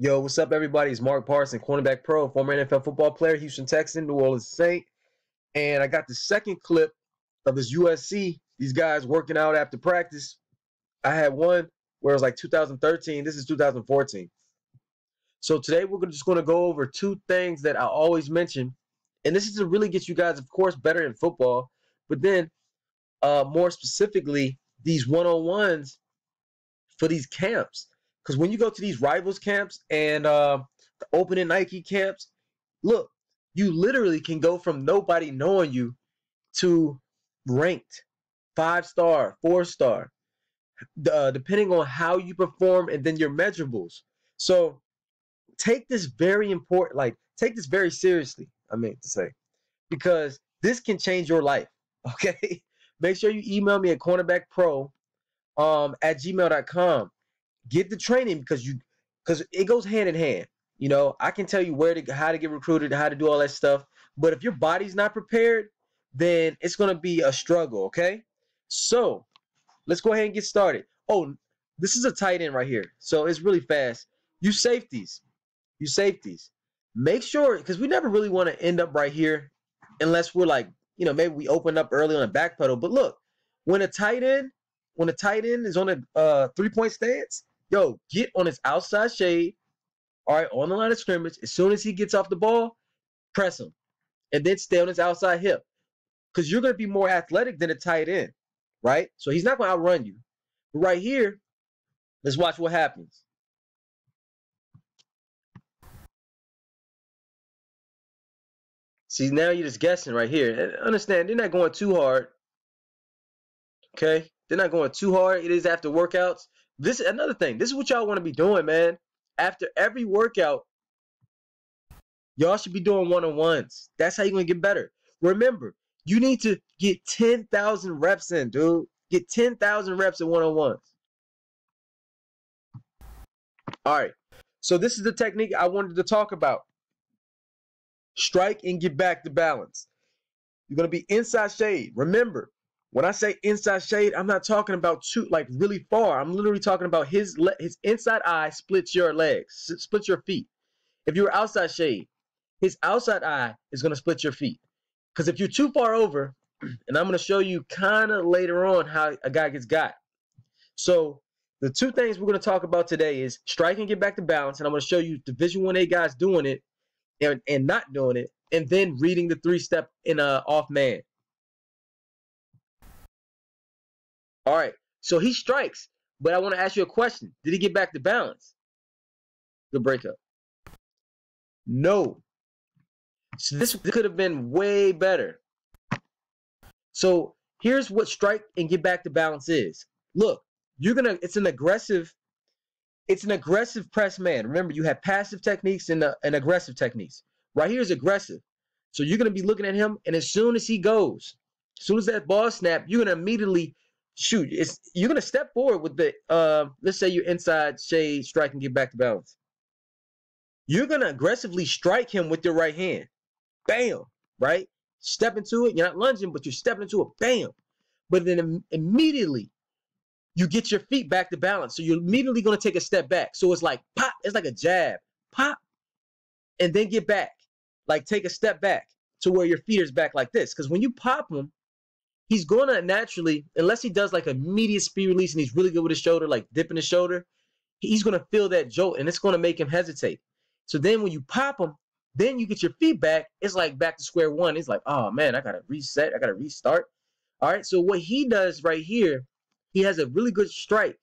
Yo, what's up, everybody? It's Mark Parson, cornerback pro, former NFL football player, Houston Texan, New Orleans Saint. And I got the second clip of this USC, these guys working out after practice. I had one where it was like 2013. This is 2014. So today we're just going to go over two things that I always mention. And this is to really get you guys, of course, better in football. But then more specifically, these one-on-ones for these camps. Because when you go to these rivals camps and the opening Nike camps, look, you literally can go from nobody knowing you to ranked 5-star, 4-star, depending on how you perform and then your measurables. So take this very important, take this very seriously, I meant to say, because this can change your life, okay? Make sure you email me at cornerbackpro at gmail.com. Get the training because it goes hand in hand. You know, I can tell you how to get recruited, how to do all that stuff. But if your body's not prepared, then it's going to be a struggle, okay? So let's go ahead and get started. Oh, this is a tight end right here. So it's really fast. You safeties. Make sure, because we never really want to end up right here unless we're like, you know, maybe we open up early on a back pedal. But look, when a tight end is on a three-point stance, yo, get on his outside shade, all right, on the line of scrimmage. As soon as he gets off the ball, press him. And then stay on his outside hip. Because you're going to be more athletic than a tight end, right? So he's not going to outrun you. But right here, let's watch what happens. See, now you're just guessing right here. And understand, they're not going too hard. Okay? They're not going too hard. It is after workouts. This is another thing. This is what y'all want to be doing, man. After every workout, y'all should be doing one-on-ones. That's how you're going to get better. Remember, you need to get 10,000 reps in, dude. Get 10,000 reps in one-on-ones. All right. So this is the technique I wanted to talk about. Strike and get back to balance. You're going to be inside shade. Remember, when I say inside shade, I'm not talking about really far. I'm literally talking about his inside eye splits your legs, splits your feet. If you're outside shade, his outside eye is going to split your feet. Because if you're too far over, and I'm going to show you kind of later on how a guy gets got. So the two things we're going to talk about today is strike and get back to balance. And I'm going to show you Division 1A guys doing it and not doing it. And then reading the 3-step in off man. All right, so he strikes, but I want to ask you a question. Did he get back to balance? Good breakup. No. So this could have been way better. So here's what strike and get back to balance is. Look, it's an aggressive press man. Remember, you have passive techniques and aggressive techniques. Right here is aggressive. So you're going to be looking at him, and as soon as he goes, as soon as that ball snap, you're going to immediately shoot. You're going to step forward with the, let's say you're inside shade, strike, and get back to balance. You're going to aggressively strike him with your right hand. Bam, right? Step into it. You're not lunging, but you're stepping into it. Bam. But then immediately, you get your feet back to balance. So you're immediately going to take a step back. So it's like pop. It's like a jab. Pop. And then get back. Like take a step back to where your feet is back like this. Because when you pop him, he's going to naturally, unless he does like a immediate speed release and he's really good with his shoulder, like dipping his shoulder, he's going to feel that jolt and it's going to make him hesitate. So then when you pop him, then you get your feet back. It's like back to square one. It's like, oh man, I got to reset. I got to restart. All right. So what he does right here, he has a really good strike.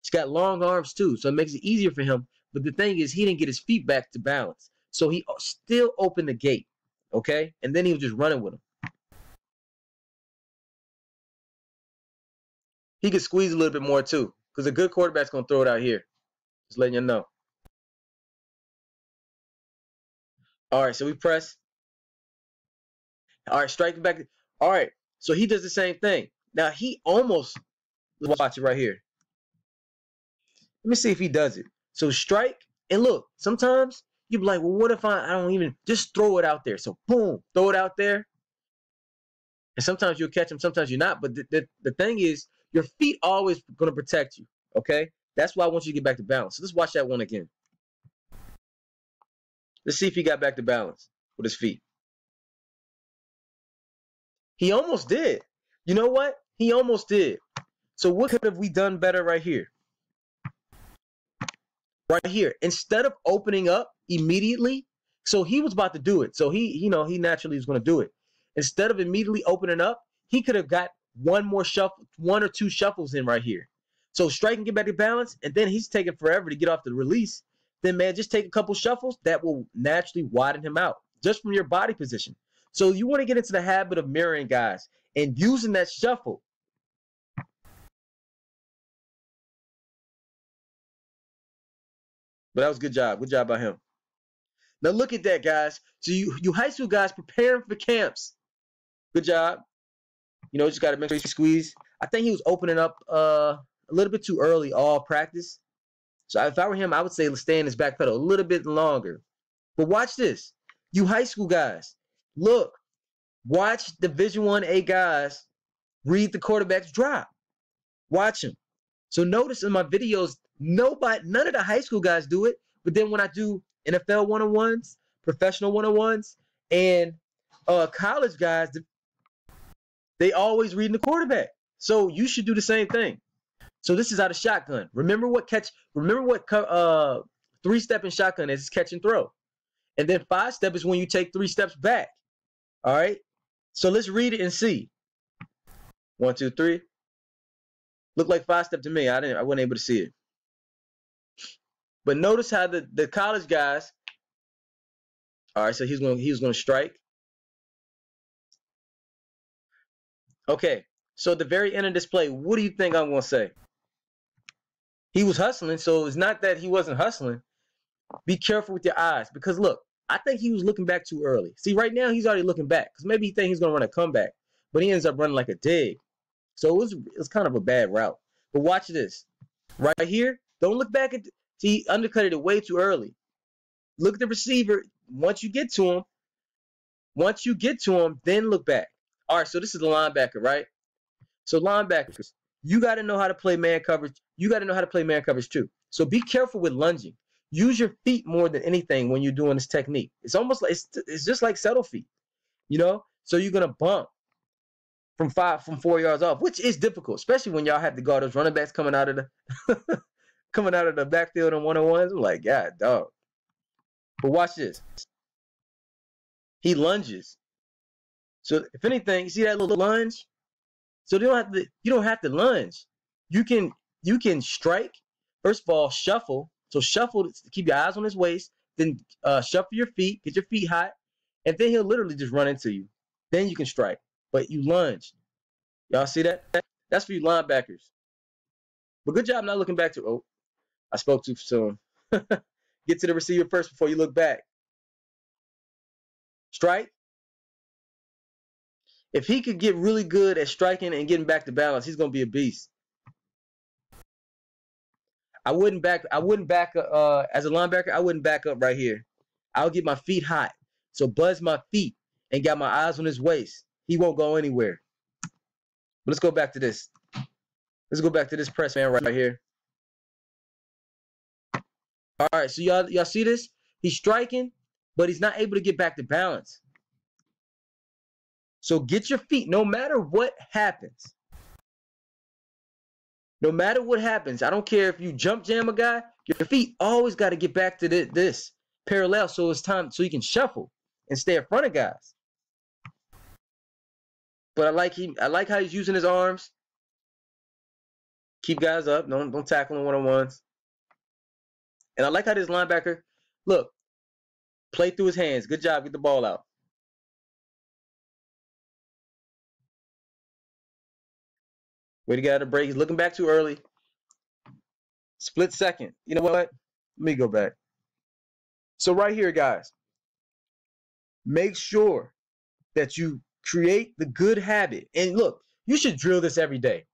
He's got long arms too. So it makes it easier for him. But the thing is, he didn't get his feet back to balance. So he still opened the gate. Okay. And then he was just running with him. He could squeeze a little bit more too, because a good quarterback's going to throw it out here. Just letting you know. All right, so we press. All right, strike back. All right, so he does the same thing. Now he almost, let's watch it right here. Let me see if he does it. So strike, and look, sometimes you be like, well, what if I don't even, just throw it out there. So boom, throw it out there. And sometimes you'll catch him, sometimes you're not. But the thing is, your feet always going to protect you, okay? That's why I want you to get back to balance. So let's watch that one again. Let's see if he got back to balance with his feet. He almost did. You know what? He almost did. So what could have we done better right here? Right here. Instead of opening up immediately, so he was about to do it. So he naturally was going to do it. Instead of immediately opening up, he could have got one or two shuffles in right here. So strike and get back to balance, and then he's taking forever to get off the release. Then, man, just take a couple shuffles. That will naturally widen him out just from your body position. So you want to get into the habit of mirroring guys and using that shuffle. But that was a good job. Good job by him. Now look at that, guys. So you high school guys preparing for camps. Good job. You know, just got to make sure you squeeze. I think he was opening up a little bit too early all practice. So if I were him, I would say let's stay in his back pedal a little bit longer. But watch this. You high school guys, look. Watch Division 1A guys read the quarterback's drop. Watch him. So notice in my videos, none of the high school guys do it. But then when I do NFL 101s, professional 101s, and college guys, they always reading the quarterback. So you should do the same thing. So this is out of shotgun. Remember what 3-step in shotgun is catch and throw. And then 5-step is when you take 3 steps back. All right. So let's read it and see. 1, 2, 3. Looked like 5-step to me. I wasn't able to see it. But notice how the college guys. All right, so he was going to strike. Okay, so at the very end of this play, what do you think I'm going to say? He was hustling, so it's not that he wasn't hustling. Be careful with your eyes because look, I think he was looking back too early. See, right now he's already looking back because maybe he thinks he's going to run a comeback, but he ends up running like a dig. So it was kind of a bad route. But watch this. Right here, don't look back at see, he undercutted it way too early. Look at the receiver. Once you get to him, then look back. All right, so this is the linebacker, right? So linebackers, you got to know how to play man coverage. You got to know how to play man coverage too. So be careful with lunging. Use your feet more than anything when you're doing this technique. It's almost like it's just like settle feet, you know. So you're gonna bump from 4 yards off, which is difficult, especially when y'all have to guard those running backs coming out of the backfield on 101s. I'm like, God, dog. But watch this. He lunges. So if anything, you see that little lunge? So you don't have to lunge. You can strike. First of all, shuffle. So shuffle to keep your eyes on his waist. Then shuffle your feet, get your feet hot, and then he'll literally just run into you. Then you can strike. But you lunge. Y'all see that? That's for you linebackers. But good job not looking back to. Oh, I spoke too soon. Get to the receiver first before you look back. Strike. If he could get really good at striking and getting back to balance, he's gonna be a beast. I wouldn't back as a linebacker. I wouldn't back up right here. I'll get my feet hot. So buzz my feet and got my eyes on his waist. He won't go anywhere. But let's go back to this. Let's go back to this press man right here. All right, so y'all see this? He's striking, but he's not able to get back to balance. So get your feet, no matter what happens. No matter what happens, I don't care if you jump jam a guy, your feet always got to get back to this parallel so it's time so you can shuffle and stay in front of guys. But I like how he's using his arms. Keep guys up. Don't tackle in one-on-ones. And I like how this linebacker, look, play through his hands. Good job. Get the ball out. Way to get out of the break. He's looking back too early. Split second. You know what? Let me go back. So right here, guys, make sure that you create the good habit. And look, you should drill this every day.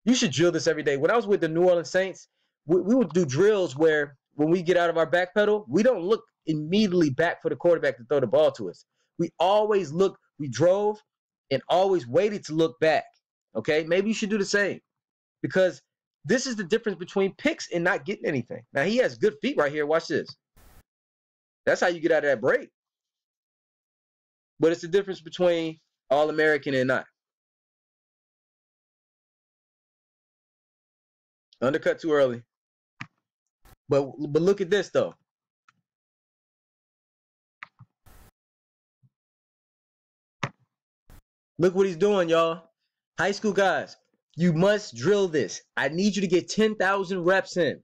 You should drill this every day. When I was with the New Orleans Saints, we would do drills where when we get out of our back pedal, we don't look immediately back for the quarterback to throw the ball to us. We always look, we drove and always waited to look back. Okay, maybe you should do the same because this is the difference between picks and not getting anything. Now, he has good feet right here. Watch this. That's how you get out of that break. But it's the difference between All-American and not. Undercut too early. But look at this, though. Look what he's doing, y'all. High school guys, you must drill this. I need you to get 10,000 reps in.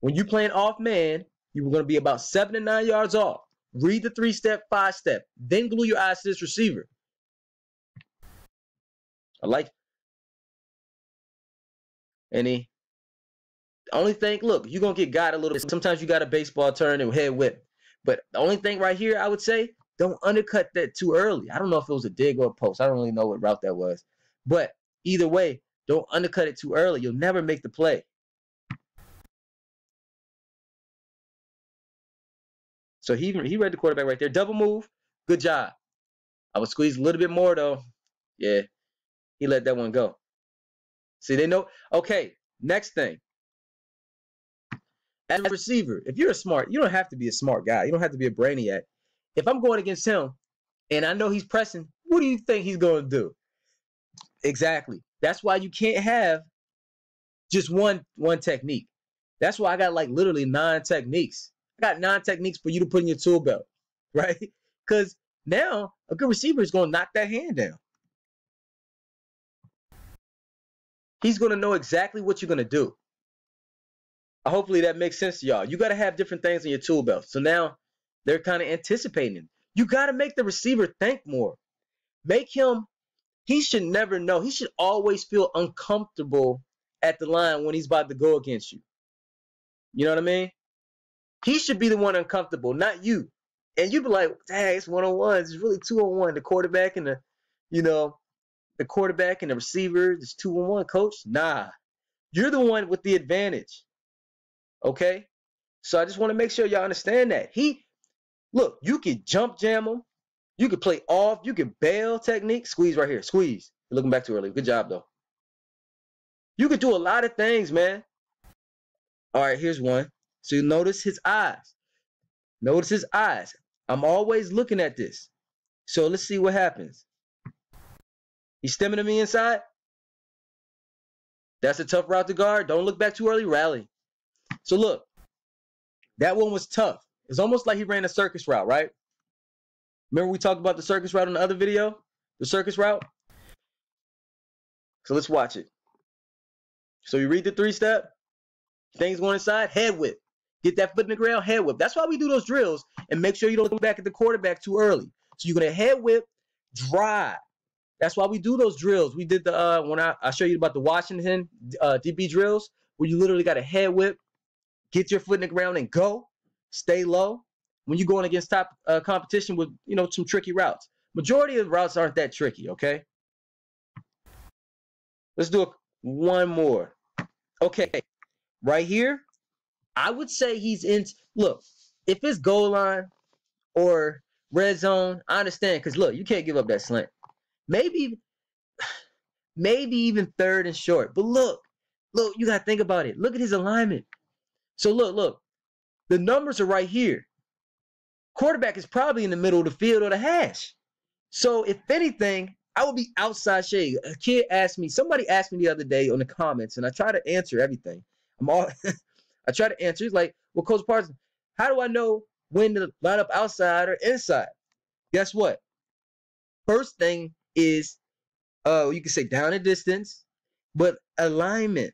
When you're playing off man, you're going to be about 7 to 9 yards off. Read the 3-step, 5-step. Then glue your eyes to this receiver. I like it. And the only thing, look, you're going to get got a little bit. Sometimes you got a baseball turn and head whip. But the only thing right here, I would say, don't undercut that too early. I don't know if it was a dig or a post. I don't really know what route that was. But either way, don't undercut it too early. You'll never make the play. So he read the quarterback right there. Double move. Good job. I would squeeze a little bit more, though. Yeah, he let that one go. See, they know. Okay, next thing. As a receiver, if you're smart, you don't have to be a smart guy. You don't have to be a brainiac. If I'm going against him and I know he's pressing, what do you think he's going to do? Exactly. That's why you can't have just one technique. That's why I got like literally 9 techniques. I got 9 techniques for you to put in your tool belt, right? Because now a good receiver is going to knock that hand down. He's going to know exactly what you're going to do. Hopefully that makes sense to y'all. You got to have different things in your tool belt. So now they're kind of anticipating. You got to make the receiver think more. Make him, he should never know. He should always feel uncomfortable at the line when he's about to go against you. You know what I mean? He should be the one uncomfortable, not you. And you'd be like, dang, it's 1-on-1. It's really 2-on-1. The quarterback and the quarterback and the receiver, it's 2-on-1, coach. Nah. You're the one with the advantage. Okay? So I just want to make sure y'all understand that. Look, you can jump jam him. You can play off. You can bail technique. Squeeze right here. Squeeze. You're looking back too early. Good job, though. You can do a lot of things, man. All right, here's one. So you notice his eyes. Notice his eyes. I'm always looking at this. So let's see what happens. He's stemming to me inside. That's a tough route to guard. Don't look back too early. Rally. So look, that one was tough. It's almost like he ran a circus route, right? Remember we talked about the circus route in the other video? The circus route? So let's watch it. So you read the 3-step. Things going inside. Head whip. Get that foot in the ground. Head whip. That's why we do those drills. And make sure you don't look back at the quarterback too early. So you're going to head whip, drive. That's why we do those drills. We did the when I show you about the Washington DB drills, where you literally got a head whip, get your foot in the ground and go. Stay low. When you're going against top competition with, some tricky routes. Majority of the routes aren't that tricky, okay? Let's do one more. Okay, right here, I would say he's in. Look, if it's goal line or red zone, I understand. Because, look, you can't give up that slant. Maybe even 3rd and short. But look, you got to think about it. Look at his alignment. So, look. The numbers are right here. Quarterback is probably in the middle of the field or the hash. So, if anything, I would be outside shade. Somebody asked me the other day on the comments, and I try to answer everything. I try to answer. He's like, well, Coach Parsons, how do I know when to line up outside or inside? Guess what? First thing is, you can say down and distance, but alignment.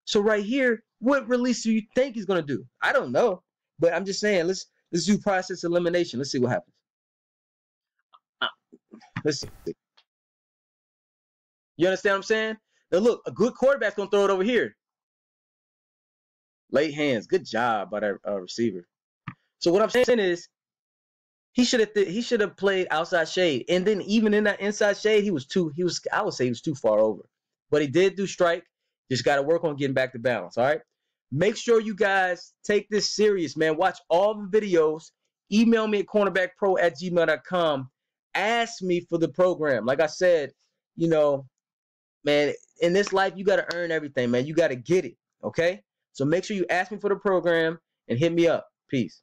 So right here, what release do you think he's going to do? I don't know, but I'm just saying, let's do process elimination. Let's see what happens. Let's see. You understand what I'm saying? Now look, a good quarterback's going to throw it over here. Late hands. Good job by that receiver. So what I'm saying is, he should have played outside shade, and then even in that inside shade, I would say he was too far over. But he did do strike. Just got to work on getting back to balance. All right. Make sure you guys take this serious, man. Watch all the videos. Email me at cornerbackpro@gmail.com. Ask me for the program. Like I said, man, in this life, you got to earn everything, man. You got to get it. Okay. So make sure you ask me for the program and hit me up. Peace.